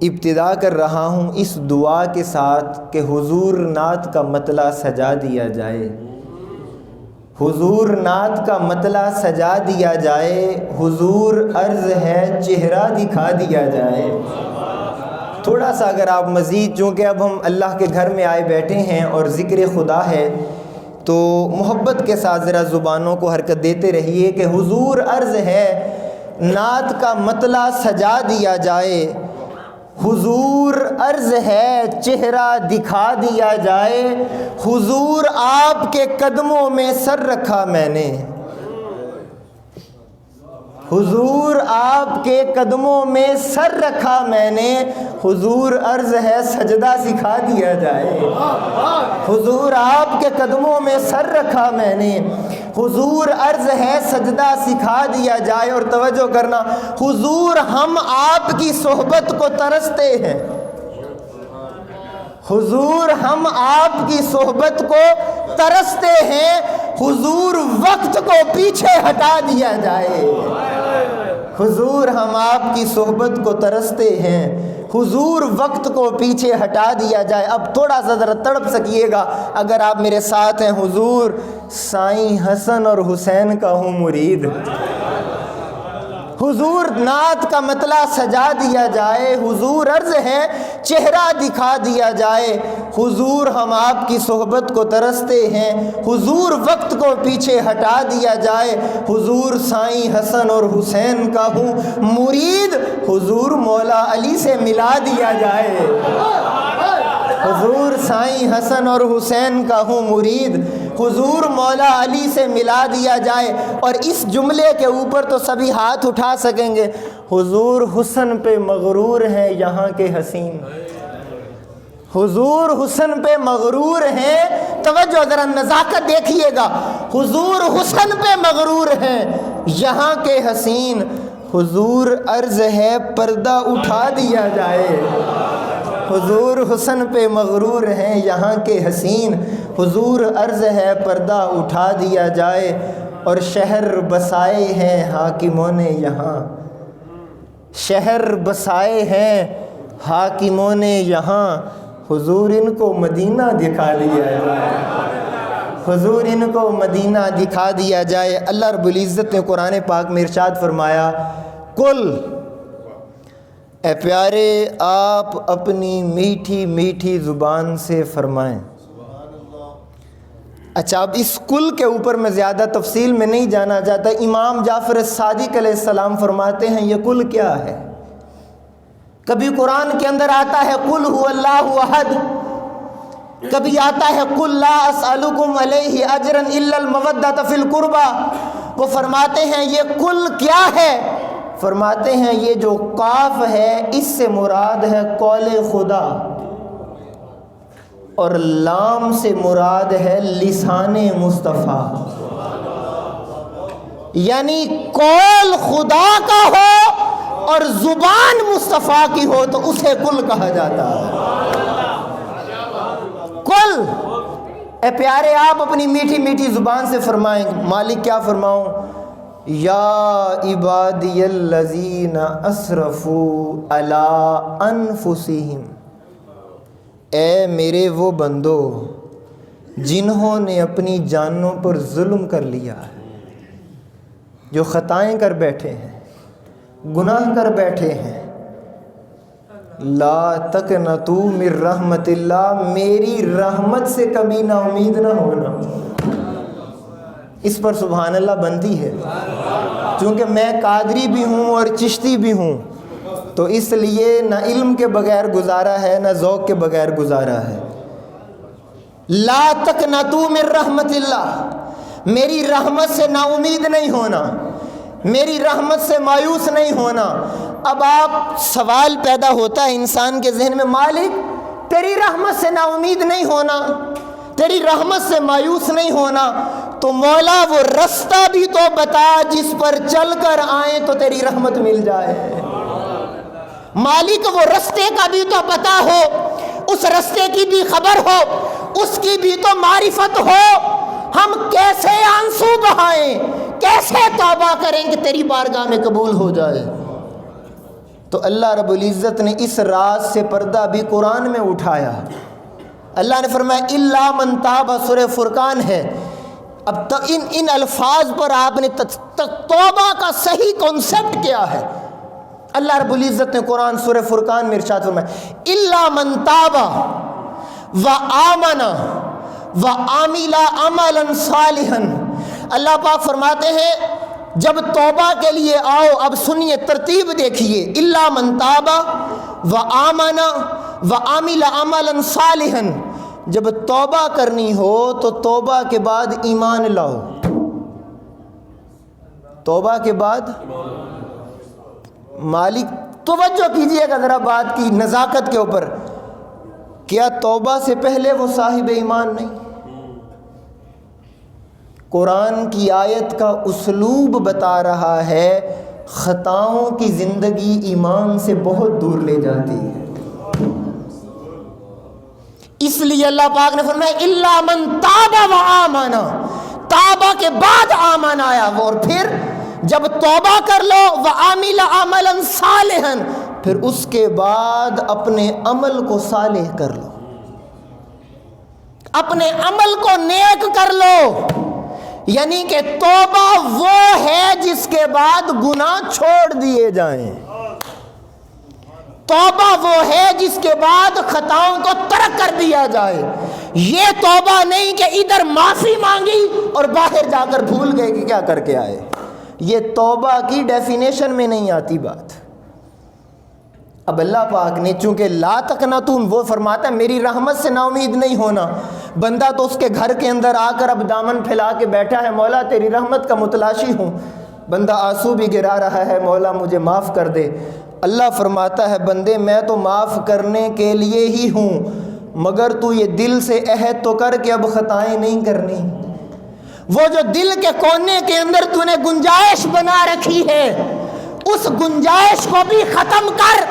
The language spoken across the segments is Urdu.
ابتدا کر رہا ہوں اس دعا کے ساتھ کہ حضور نعت کا مطلع سجا دیا جائے، حضور نعت کا مطلع سجا دیا جائے، حضور عرض ہے چہرہ دکھا دیا جائے۔ تھوڑا سا اگر آپ مزید، چونکہ اب ہم اللہ کے گھر میں آئے بیٹھے ہیں اور ذکر خدا ہے، تو محبت کے ساتھ ذرا زبانوں کو حرکت دیتے رہیے کہ حضور عرض ہے نعت کا مطلع سجا دیا جائے، حضور عرض ہے چہرہ دکھا دیا جائے، حضور آپ کے قدموں میں سر رکھا میں نے، حضور آپ کے قدموں میں سر رکھا میں نے، حضور عرض ہے سجدہ سکھا دیا جائے، حضور آپ کے قدموں میں سر رکھا میں نے، حضور عرض ہے سجدہ سکھا دیا جائے۔ اور توجہ کرنا، حضور ہم آپ کی صحبت کو ترستے ہیں، حضور ہم آپ کی صحبت کو ترستے ہیں، حضور وقت کو پیچھے ہٹا دیا جائے، حضور ہم آپ کی صحبت کو ترستے ہیں، حضور وقت کو پیچھے ہٹا دیا جائے۔ اب تھوڑا سا ذرا تڑپ سکیے گا اگر آپ میرے ساتھ ہیں۔ حضور سائیں حسن اور حسین کا ہوں مرید، حضور نعت کا مطلع سجا دیا جائے، حضور عرض ہے چہرہ دکھا دیا جائے، حضور ہم آپ کی صحبت کو ترستے ہیں، حضور وقت کو پیچھے ہٹا دیا جائے، حضور سائیں حسن اور حسین کا ہوں مرید، حضور مولا علی سے ملا دیا جائے، حضور سائیں حسن اور حسین کا ہوں مرید، حضور مولا علی سے ملا دیا جائے۔ اور اس جملے کے اوپر تو سبھی ہاتھ اٹھا سکیں گے، حضور حسن پہ مغرور ہیں یہاں کے حسین، حضور حسن پہ مغرور ہیں، توجہ ذرا نزاکت دیکھیے گا، حضور حسن پہ مغرور ہیں یہاں کے حسین، حضور عرض ہے پردہ اٹھا دیا جائے، حضور حسن پہ مغرور ہیں یہاں کے حسین، حضور عرض ہے پردہ اٹھا دیا جائے۔ اور شہر بسائے ہیں حاکموں نے یہاں، شہر بسائے ہیں حاکموں نے یہاں، حضور ان کو مدینہ دکھا دیا جائے، حضور ان کو مدینہ دکھا دیا جائے۔ اللہ رب العزت نے قرآن پاک میں ارشاد فرمایا، کل اے پیارے آپ اپنی میٹھی میٹھی زبان سے فرمائیں۔ اچھا، اب اس کل کے اوپر میں زیادہ تفصیل میں نہیں جانا چاہتا۔ امام جعفر صادق علیہ السلام فرماتے ہیں یہ کل کیا ہے؟ کبھی قرآن کے اندر آتا ہے قل هو اللہ احد، کبھی آتا ہے قل لا اسألکم علیہ اجرا الا المودۃ فی القربى۔ وہ فرماتے ہیں یہ کل کیا ہے؟ فرماتے ہیں یہ جو قاف ہے اس سے مراد ہے قول خدا، اور لام سے مراد ہے لسان مصطفیٰ، یعنی قول خدا کا ہو اور زبان مصطفیٰ کی ہو تو اسے کل کہا جاتا ہے۔ کل اے پیارے آپ اپنی میٹھی میٹھی زبان سے فرمائیں۔ مالک کیا فرماؤں؟ یا عبادی الذین اسرفوا علی انفسہم، اے میرے وہ بندو جنہوں نے اپنی جانوں پر ظلم کر لیا ہے، جو خطائیں کر بیٹھے ہیں، گناہ کر بیٹھے ہیں، لا تقنطوا من رحمت اللہ، میری رحمت سے کبھی نا امید نہ ہونا۔ اس پر سبحان اللہ بنتی ہے، چونکہ میں قادری بھی ہوں اور چشتی بھی ہوں، تو اس لیے نہ علم کے بغیر گزارا ہے نہ ذوق کے بغیر گزارا ہے۔ لا تقنطوا من رحمت اللہ، میری رحمت سے نا امید نہیں ہونا، میری رحمت سے مایوس نہیں ہونا۔ اب آپ سوال پیدا ہوتا ہے انسان کے ذہن میں، مالک تیری رحمت سے نا امید نہیں ہونا، تیری رحمت سے مایوس نہیں ہونا، تو مولا وہ رستہ بھی تو بتا جس پر چل کر آئیں تو تیری رحمت مل جائے۔ مالک وہ رستے کا بھی تو پتہ ہو، اس رستے کی بھی خبر ہو، اس کی بھی تو معرفت ہو، ہم کیسے آنسو بہائیں، کیسے توبہ کریں کہ تیری بارگاہ میں قبول ہو جائے۔ تو اللہ رب العزت نے اس راز سے پردہ بھی قرآن میں اٹھایا. اللہ نے فرمایا الا من تاب، سورہ فرقان ہے. اب ان الفاظ پر آپ نے توبہ کا صحیح کانسیپٹ کیا ہے. اللہ رب العزت نے قرآن سورہ فرقان میں ارشاد فرمایا الا من تاب وآمن وعمل عملا صالحا. اللہ پاک فرماتے ہیں جب توبہ کے لیے آؤ، اب سنیے ترتیب دیکھیے، الا من تاب وآمن وعمل عملا صالحا. جب توبہ کرنی ہو تو توبہ کے بعد ایمان لاؤ. توبہ کے بعد مالک توجہ کیجئے گا ذرا بات کی نزاکت کے اوپر. کیا توبہ سے پہلے وہ صاحب ایمان نہیں؟ قرآن کی آیت کا اسلوب بتا رہا ہے خطاؤں کی زندگی ایمان سے بہت دور لے جاتی ہے. اس لیے اللہ پاک نے فرمایا الا من تاب و آمن. توبہ کے بعد آمن آیا، اور پھر جب توبہ کر لو وعمل عملا صالحا، پھر اس کے بعد اپنے عمل کو صالح کر لو، اپنے عمل کو نیک کر لو. یعنی کہ توبہ وہ ہے جس کے بعد گناہ چھوڑ دیے جائیں. توبہ وہ ہے جس کے بعد خطاؤں کو ترک کر دیا جائے. یہ توبہ نہیں کہ ادھر معافی مانگی اور باہر جا کر بھول گئے کہ کیا کر کے آئے. یہ توبہ کی ڈیفینیشن میں نہیں آتی بات. اب اللہ پاک نے چونکہ لا تقنطوا، وہ فرماتا ہے میری رحمت سے نا امید نہیں ہونا. بندہ تو اس کے گھر کے اندر آ کر اب دامن پھیلا کے بیٹھا ہے، مولا تیری رحمت کا متلاشی ہوں. بندہ آنسو بھی گرا رہا ہے، مولا مجھے معاف کر دے. اللہ فرماتا ہے بندے میں تو معاف کرنے کے لیے ہی ہوں، مگر تو یہ دل سے عہد تو کر کہ اب خطائیں نہیں کرنی. وہ جو دل کے کونے کے اندر تو نے گنجائش بنا رکھی ہے، اس گنجائش کو بھی ختم کر.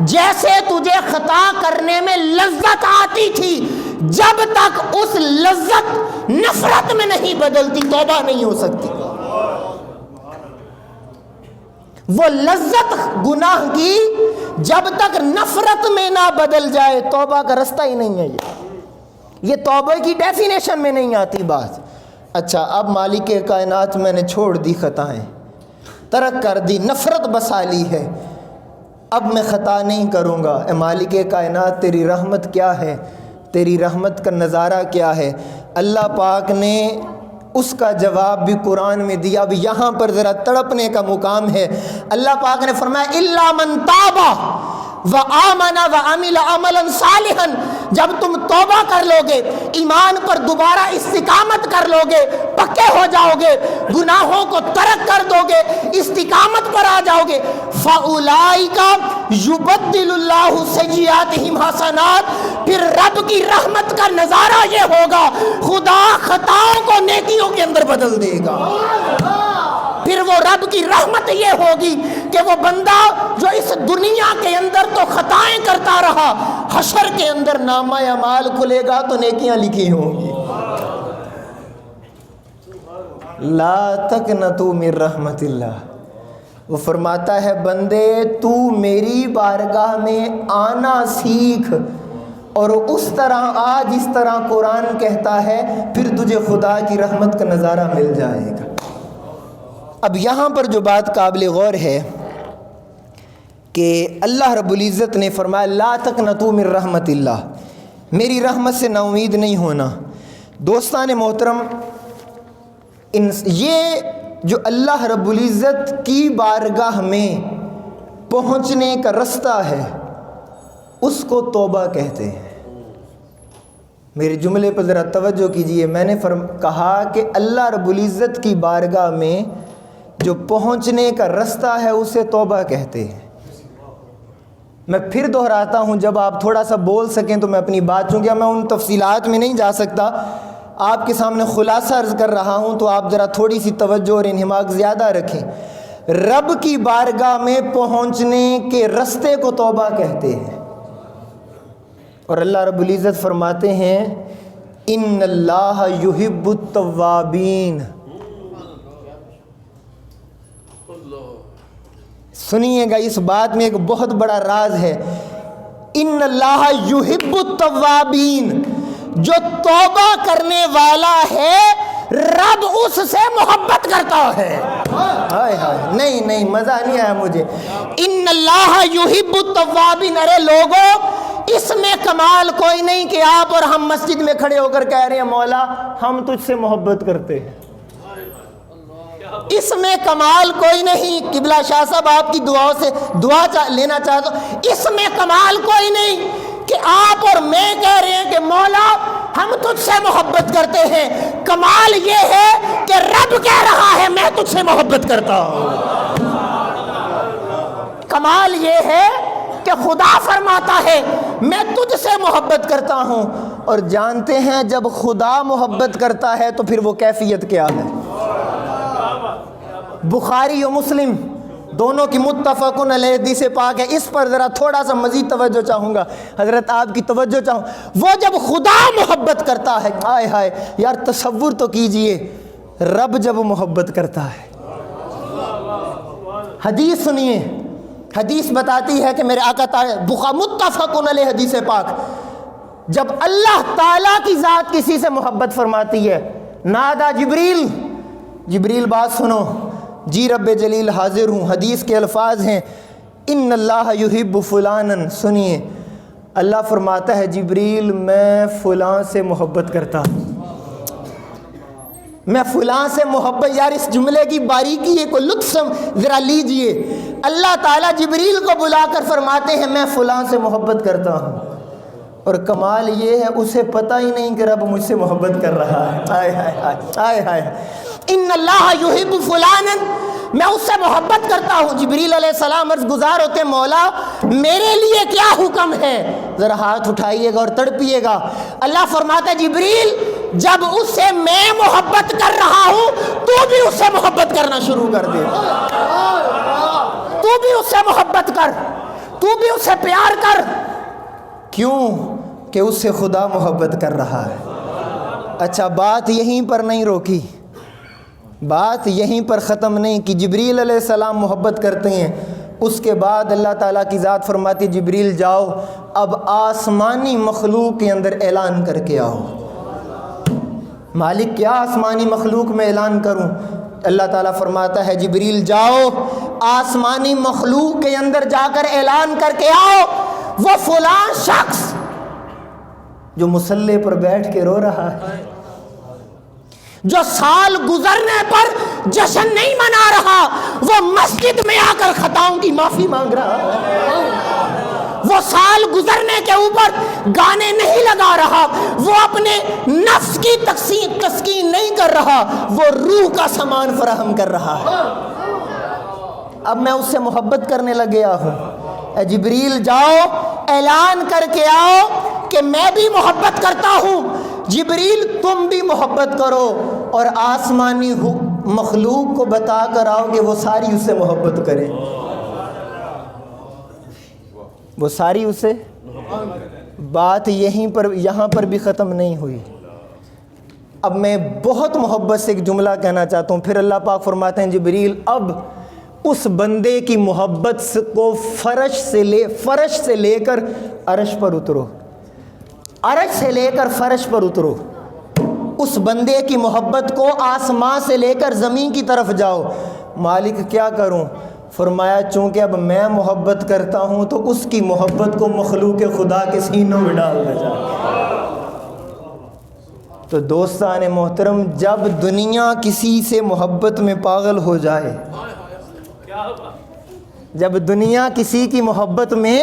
جیسے تجھے خطا کرنے میں لذت آتی تھی، جب تک اس لذت نفرت میں نہیں بدلتی توبہ نہیں ہو سکتی. وہ لذت گناہ کی جب تک نفرت میں نہ بدل جائے توبہ کا رستہ ہی نہیں ہے. یہ توبہ کی ڈیفینیشن میں نہیں آتی بات. اچھا اب مالک کائنات میں نے چھوڑ دی خطائیں، ترک کر دی، نفرت بسا لی ہے، اب میں خطا نہیں کروں گا. اے مالک کائنات تیری رحمت کیا ہے، تیری رحمت کا نظارہ کیا ہے؟ اللہ پاک نے اس کا جواب بھی قرآن میں دیا. اب یہاں پر ذرا تڑپنے کا مقام ہے. اللہ پاک نے فرمایا الا من تاب وآمن وعمل عملا صالحا. جب تم توبہ کر لو گے، ایمان پر دوبارہ استقامت کر لو گے، پکے ہو جاؤ گے، گناہوں کو ترک کر دو گے، استقامت پر آ جاؤ گے، فَأُولَئِكَ يُبَدِّلُ اللَّهُ سَيِّئَاتِهِمْ حَسَنَات. پھر رب کی رحمت کا نظارہ یہ ہوگا خدا خطاؤں کو نیکیوں کے اندر بدل دے گا. پھر وہ رب کی رحمت یہ ہوگی کہ وہ بندہ جو اس دنیا کے اندر تو خطائیں کرتا رہا، حشر کے اندر نامہ اعمال کھلے گا تو نیکیاں لکھی ہوں گی. لا تقنطوا من رحمت اللہ. وہ فرماتا ہے بندے تو میری بارگاہ میں آنا سیکھ، اور اس طرح آ جس طرح قرآن کہتا ہے، پھر تجھے خدا کی رحمت کا نظارہ مل جائے گا. اب یہاں پر جو بات قابل غور ہے کہ اللہ رب العزت نے فرمایا لا تقنطوا من رحمت اللہ، میری رحمت سے نا امید نہیں ہونا. دوستان محترم، یہ جو اللہ رب العزت کی بارگاہ میں پہنچنے کا رستہ ہے اس کو توبہ کہتے ہیں. میرے جملے پر ذرا توجہ کیجئے. میں نے کہا کہ اللہ رب العزت کی بارگاہ میں جو پہنچنے کا رستہ ہے اسے توبہ کہتے ہیں. میں پھر دہراتا ہوں، جب آپ تھوڑا سا بول سکیں تو میں اپنی بات، چونکہ میں ان تفصیلات میں نہیں جا سکتا، آپ کے سامنے خلاصہ عرض کر رہا ہوں، تو آپ ذرا تھوڑی سی توجہ اور انہماک زیادہ رکھیں. رب کی بارگاہ میں پہنچنے کے رستے کو توبہ کہتے ہیں. اور اللہ رب العزت فرماتے ہیں ان اللہ یحب التوابین. سنیے گا، اس بات میں ایک بہت بڑا راز ہے. ان اللہ یحب التوابین، جو توبہ کرنے والا ہے رب اس سے محبت کرتا ہے. ہائے ہائے، نہیں مزہ نہیں آیا مجھے. ان اللہ یحب التوابین. ارے لوگوں، اس میں کمال کوئی نہیں کہ آپ اور ہم مسجد میں کھڑے ہو کر کہہ رہے ہیں مولا ہم تجھ سے محبت کرتے ہیں. اس میں کمال کوئی نہیں. قبلہ شاہ صاحب آپ کی دعاؤں سے دعا لینا چاہتا ہوں. اس میں کمال کوئی نہیں کہ آپ اور میں کہہ رہے ہیں کہ مولا ہم تجھ سے محبت کرتے ہیں. کمال یہ ہے کہ رب کہہ رہا ہے میں تجھ سے محبت کرتا ہوں. کمال یہ ہے کہ خدا فرماتا ہے میں تجھ سے محبت کرتا ہوں. اور جانتے ہیں جب خدا محبت کرتا ہے تو پھر وہ کیفیت کیا ہے. بخاری و مسلم دونوں کی متفقن علیہ حدیث پاک ہے. اس پر ذرا تھوڑا سا مزید توجہ چاہوں گا، حضرت آپ کی توجہ چاہوں. وہ جب خدا محبت کرتا ہے، ہائے ہائے یار تصور تو کیجئے رب جب محبت کرتا ہے. حدیث سنیے، حدیث بتاتی ہے کہ میرے آقا متفقن علیہ حدیث پاک، جب اللہ تعالیٰ کی ذات کسی سے محبت فرماتی ہے، نادا جبریل بات سنو، جی رب جلیل حاضر ہوں. حدیث کے الفاظ ہیں ان اللہ یحب فلانا. سنیے، اللہ فرماتا ہے جبریل میں فلاں سے محبت کرتا ہوں، میں فلاں سے محبت. یار اس جملے کی باریکی کو لطف ذرا لیجئے. اللہ تعالیٰ جبریل کو بلا کر فرماتے ہیں میں فلاں سے محبت کرتا ہوں. اور کمال یہ ہے اسے پتہ ہی نہیں کہ رب مجھ سے محبت کر رہا ہے. ہائے ہائے ہائے ہائے. ان اللہ یحب فلانا، میں اس سے محبت کرتا ہوں. جبریل علیہ السلام عرض گزار ہوتے مولا میرے لیے کیا حکم ہے؟ ذرا ہاتھ اٹھائیے گا اور تڑپیے گا. اللہ فرماتا ہے جبریل جب اس سے میں محبت کر رہا ہوں تو بھی اس سے محبت کرنا شروع کر دے. تو بھی اس سے محبت کر، تو بھی اس سے پیار کر. کیوں کہ اس سے خدا محبت کر رہا ہے. اچھا بات یہیں پر نہیں روکی، بات یہیں پر ختم نہیں کہ جبریل علیہ السلام محبت کرتے ہیں. اس کے بعد اللہ تعالیٰ کی ذات فرماتی جبریل جاؤ اب آسمانی مخلوق کے اندر اعلان کر کے آؤ. مالک کیا آسمانی مخلوق میں اعلان کروں؟ اللہ تعالیٰ فرماتا ہے جبریل جاؤ آسمانی مخلوق کے اندر جا کر اعلان کر کے آؤ وہ فلاں شخص جو مصلی پر بیٹھ کے رو رہا ہے، جو سال گزرنے پر جشن نہیں منا رہا، وہ مسجد میں آ کر خطاؤں کی معافی مانگ رہا ہے، وہ سال گزرنے کے اوپر گانے نہیں لگا رہا، وہ اپنے نفس کی تسکین نہیں کر رہا، وہ روح کا سامان فراہم کر رہا ہے. اب میں اس سے محبت کرنے لگ گیا ہوں. اے جبریل جاؤ اعلان کر کے آؤ کہ میں بھی محبت کرتا ہوں. جبریل تم بھی محبت کرو اور آسمانی مخلوق کو بتا کر آؤ کہ وہ ساری اس سے محبت کریں. وہ ساری اسے. بات یہاں پر بھی ختم نہیں ہوئی. اب میں بہت محبت سے ایک جملہ کہنا چاہتا ہوں. پھر اللہ پاک فرماتے ہیں جبریل اب اس بندے کی محبت کو فرش سے لے کر عرش پر اترو، عرش سے لے کر فرش پر اترو. اس بندے کی محبت کو آسمان سے لے کر زمین کی طرف جاؤ. مالک کیا کروں؟ فرمایا چونکہ اب میں محبت کرتا ہوں تو اس کی محبت کو مخلوق خدا کے سینوں میں ڈال دے جا. تو دوستان محترم جب دنیا کسی سے محبت میں پاگل ہو جائے، جب دنیا کسی کی محبت میں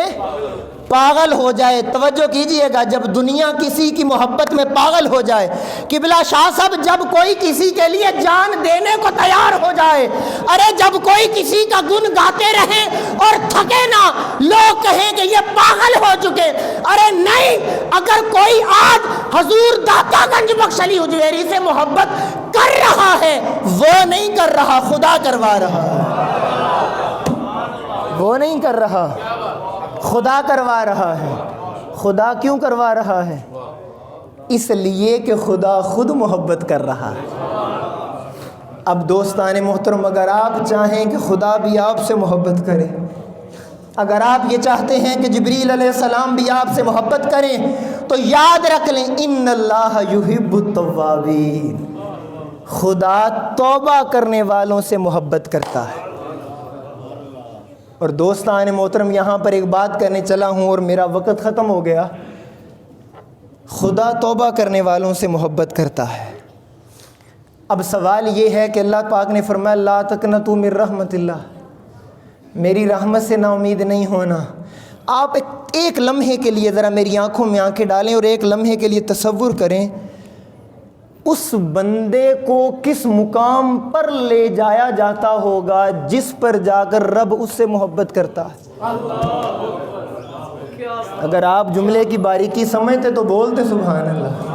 پاگل ہو جائے، توجہ کیجئے گا، جب دنیا کسی کی محبت میں پاگل ہو جائے، قبلہ شاہ صاحب جب کوئی کسی کے لیے جان دینے کو تیار ہو جائے، ارے جب کوئی کسی کا گن گاتے رہے اور تھکے نہ، لوگ کہیں کہ یہ پاگل ہو چکے. ارے نہیں، اگر کوئی آج حضور داتا گنج بخش علی حجویری سے محبت کر رہا ہے، وہ نہیں کر رہا، خدا کروا رہا ہے. وہ نہیں کر رہا، خدا کروا رہا ہے. خدا کیوں کروا رہا ہے؟ اس لیے کہ خدا خود محبت کر رہا ہے. اب دوستان محترم، اگر آپ چاہیں کہ خدا بھی آپ سے محبت کرے، اگر آپ یہ چاہتے ہیں کہ جبریل علیہ السلام بھی آپ سے محبت کریں، تو یاد رکھ لیں ان اللہ یحب التوابین، خدا توبہ کرنے والوں سے محبت کرتا ہے۔ اور دوستان محترم، یہاں پر ایک بات کرنے چلا ہوں اور میرا وقت ختم ہو گیا۔ خدا توبہ کرنے والوں سے محبت کرتا ہے۔ اب سوال یہ ہے کہ اللہ پاک نے فرمایا لا تقنطوا من رحمت اللہ، میری رحمت سے نا امید نہیں ہونا۔ آپ ایک لمحے کے لیے ذرا میری آنکھوں میں آنکھیں ڈالیں اور ایک لمحے کے لیے تصور کریں اس بندے کو کس مقام پر لے جایا جاتا ہوگا جس پر جا کر رب اس سے محبت کرتا ہے۔ اگر آپ جملے کی باریکی سمجھتے تو بولتے سبحان اللہ۔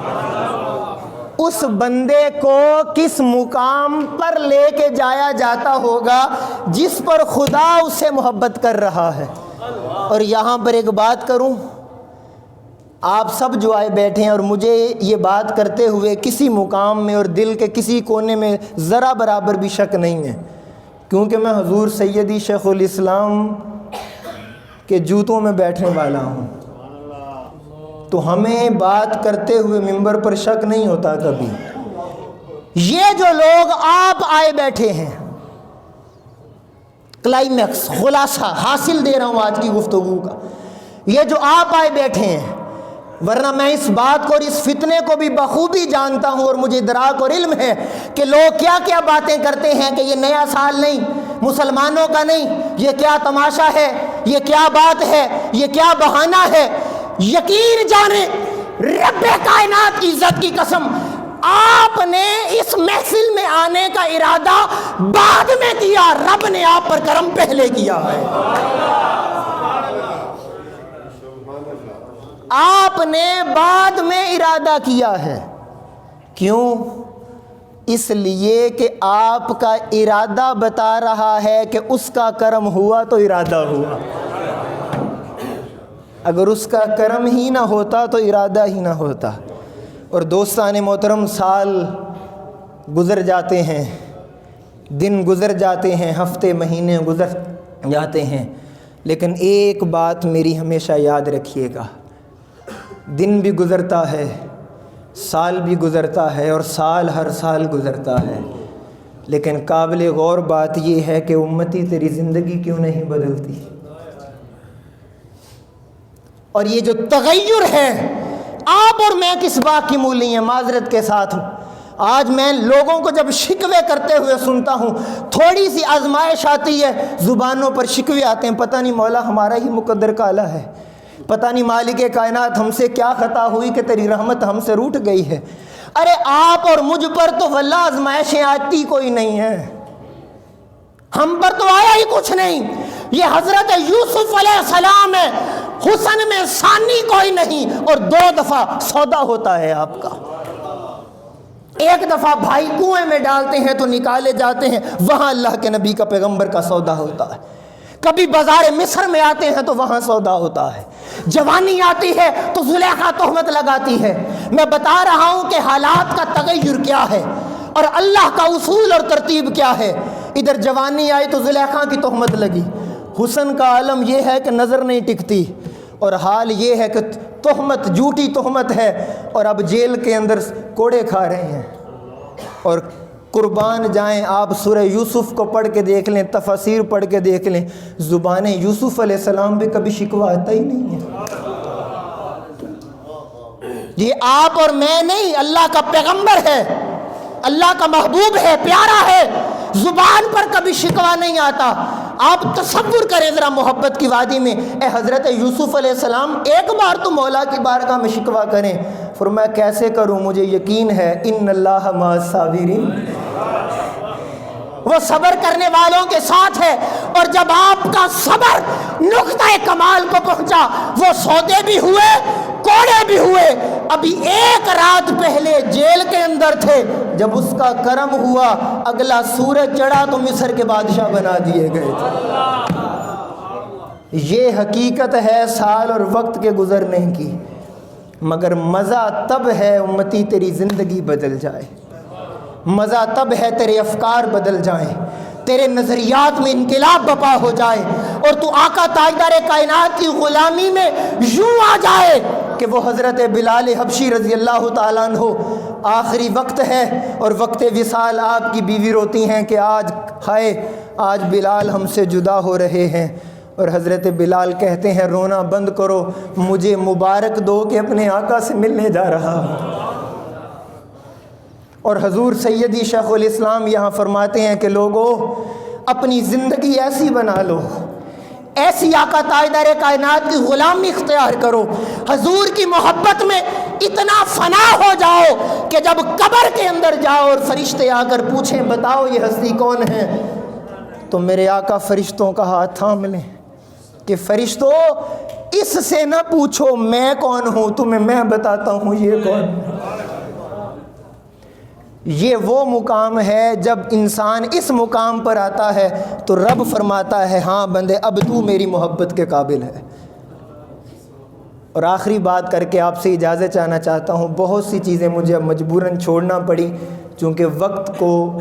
اس بندے کو کس مقام پر لے کے جایا جاتا ہوگا جس پر خدا اس سے محبت کر رہا ہے۔ اور یہاں پر ایک بات کروں، آپ سب جو آئے بیٹھے ہیں اور مجھے یہ بات کرتے ہوئے کسی مقام میں اور دل کے کسی کونے میں ذرا برابر بھی شک نہیں ہے، کیونکہ میں حضور سیدی شیخ الاسلام کے جوتوں میں بیٹھنے والا ہوں، تو ہمیں بات کرتے ہوئے منبر پر شک نہیں ہوتا کبھی۔ یہ جو لوگ آپ آئے بیٹھے ہیں، کلائمیکس خلاصہ حاصل دے رہا ہوں آج کی گفتگو کا، یہ جو آپ آئے بیٹھے ہیں، ورنہ میں اس بات کو اور اس فتنے کو بھی بخوبی جانتا ہوں اور مجھے ادراک اور علم ہے کہ لوگ کیا کیا باتیں کرتے ہیں کہ یہ نیا سال نہیں، مسلمانوں کا نہیں، یہ کیا تماشا ہے، یہ کیا بات ہے، یہ کیا بہانہ ہے۔ یقین جانیں رب کائنات کی عزت کی قسم، آپ نے اس محفل میں آنے کا ارادہ بعد میں کیا، رب نے آپ پر کرم پہلے کیا ہے۔ آپ نے بعد میں ارادہ کیا ہے۔ کیوں؟ اس لیے کہ آپ کا ارادہ بتا رہا ہے کہ اس کا کرم ہوا تو ارادہ ہوا، اگر اس کا کرم ہی نہ ہوتا تو ارادہ ہی نہ ہوتا۔ اور دوستان محترم، سال گزر جاتے ہیں، دن گزر جاتے ہیں، ہفتے مہینے گزر جاتے ہیں، لیکن ایک بات میری ہمیشہ یاد رکھیے گا، دن بھی گزرتا ہے، سال بھی گزرتا ہے، اور سال ہر سال گزرتا ہے، لیکن قابل غور بات یہ ہے کہ امتی تیری زندگی کیوں نہیں بدلتی؟ اور یہ جو تغیر ہے، آپ اور میں کس بات کی مولی ہیں، معذرت کے ساتھ ہوں، آج میں لوگوں کو جب شکوے کرتے ہوئے سنتا ہوں، تھوڑی سی آزمائش آتی ہے، زبانوں پر شکوے آتے ہیں، پتہ نہیں مولا ہمارا ہی مقدر کالا ہے، پتہ نہیں مالک کائنات ہم سے کیا خطا ہوئی کہ تیری رحمت ہم سے روٹ گئی ہے۔ ارے آپ اور مجھ پر تو واللہ آزمائشیں آتی کوئی نہیں ہیں، ہم پر تو آیا ہی کچھ نہیں۔ یہ حضرت یوسف علیہ السلام ہے، حسن میں ثانی کوئی نہیں، اور 2 دفعہ سودا ہوتا ہے آپ کا۔ ایک دفعہ بھائی کنویں میں ڈالتے ہیں تو نکالے جاتے ہیں، وہاں اللہ کے نبی کا پیغمبر کا سودا ہوتا ہے۔ کبھی بازار مصر میں آتے ہیں تو وہاں سودا ہوتا ہے۔ جوانی آتی ہے تو زلیخا تہمت لگاتی ہے۔ میں بتا رہا ہوں کہ حالات کا تغیر کیا ہے اور اللہ کا اصول اور ترتیب کیا ہے۔ ادھر جوانی آئی تو زلیخا کی تہمت لگی۔ حسن کا عالم یہ ہے کہ نظر نہیں ٹکتی، اور حال یہ ہے کہ تہمت جھوٹی تہمت ہے، اور اب جیل کے اندر کوڑے کھا رہے ہیں۔ اور قربان جائیں، آپ سورہ یوسف کو پڑھ کے دیکھ لیں، تفاسیر پڑھ کے دیکھ لیں، زبان یوسف علیہ السلام بھی کبھی شکوہ آتا ہی نہیں ہے۔ یہ آپ اور میں نہیں، اللہ کا پیغمبر ہے، اللہ کا محبوب ہے، پیارا ہے، زبان پر کبھی شکوہ نہیں آتا۔ آپ تصور کریں ذرا محبت کی وادی میں، اے حضرت یوسف علیہ السلام ایک بار تو مولا کی بارگاہ میں شکوہ کریں۔ فرمایا کیسے کروں، مجھے یقین ہے ان اللہ مع الصابرین، وہ صبر کرنے والوں کے ساتھ ہے۔ اور جب آپ کا صبر نقطہ کمال کو پہنچا، وہ سودے بھی ہوئے، کوڑے بھی ہوئے۔ ابھی 1 رات پہلے جیل کے اندر تھے، جب اس کا کرم ہوا اگلا سورج چڑھا تو مصر کے بادشاہ بنا دیے گئے تھے۔ یہ حقیقت ہے سال اور وقت کے گزرنے کی، مگر مزہ تب ہے امتی تیری زندگی بدل جائے۔ مزہ تب ہے تیرے افکار بدل جائیں، تیرے نظریات میں انقلاب بپا ہو جائے اور تو آقا تاجدار کائنات کی غلامی میں یوں آ جائے کہ وہ حضرت بلال حبشی رضی اللہ تعالیٰ عنہ آخری وقت ہے اور وقت وصال آپ کی بیوی روتی ہیں کہ آج بلال ہم سے جدا ہو رہے ہیں، اور حضرت بلال کہتے ہیں رونا بند کرو، مجھے مبارک دو کہ اپنے آقا سے ملنے جا رہا ہوں۔ اور حضور سیدی شیخ الاسلام یہاں فرماتے ہیں کہ لوگو اپنی زندگی ایسی بنا لو، ایسی آقا تاجدار کائنات کی غلامی اختیار کرو، حضور کی محبت میں اتنا فنا ہو جاؤ کہ جب قبر کے اندر جاؤ اور فرشتے آ کر پوچھیں بتاؤ یہ ہستی کون ہے، تو میرے آقا فرشتوں کا ہاتھ تھام لیں کہ فرشتوں اس سے نہ پوچھو میں کون ہوں، تمہیں میں بتاتا ہوں یہ کون ہے۔ یہ وہ مقام ہے جب انسان اس مقام پر آتا ہے تو رب فرماتا ہے ہاں بندے اب تو میری محبت کے قابل ہے۔ اور آخری بات کر کے آپ سے اجازت چاہنا چاہتا ہوں، بہت سی چیزیں مجھے مجبوراً چھوڑنا پڑی چونکہ وقت کو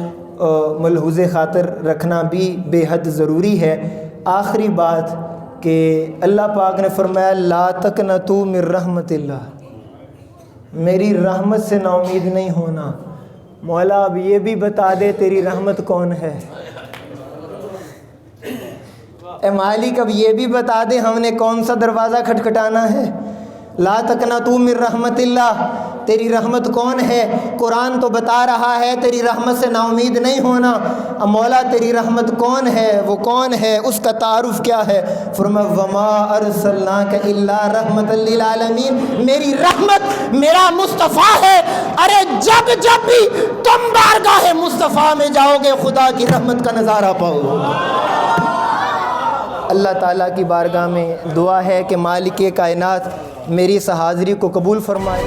ملحوظ خاطر رکھنا بھی بے حد ضروری ہے۔ آخری بات کہ اللہ پاک نے فرمایا لا تقنطوا من رحمت اللہ، میری رحمت سے نا امید نہیں ہونا۔ مولا اب یہ بھی بتا دے تیری رحمت کون ہے، اے مالک اب یہ بھی بتا دے ہم نے کون سا دروازہ کھٹکھٹانا ہے۔ لا تقنطوا من رحمت اللہ، تیری رحمت کون ہے؟ قرآن تو بتا رہا ہے تیری رحمت سے نا امید نہیں ہونا، اب مولا تیری رحمت کون ہے، وہ کون ہے، اس کا تعارف کیا ہے؟ فرمایا وما ارسلناک الا رحمت للعالمین، میری رحمت میرا مصطفیٰ ہے۔ ارے جب جب بھی تم بارگاہ مصطفیٰ میں جاؤ گے خدا کی رحمت کا نظارہ پاؤ گے۔ اللہ تعالیٰ کی بارگاہ میں دعا ہے کہ مالک کائنات میری اس حاضری کو قبول فرمائے۔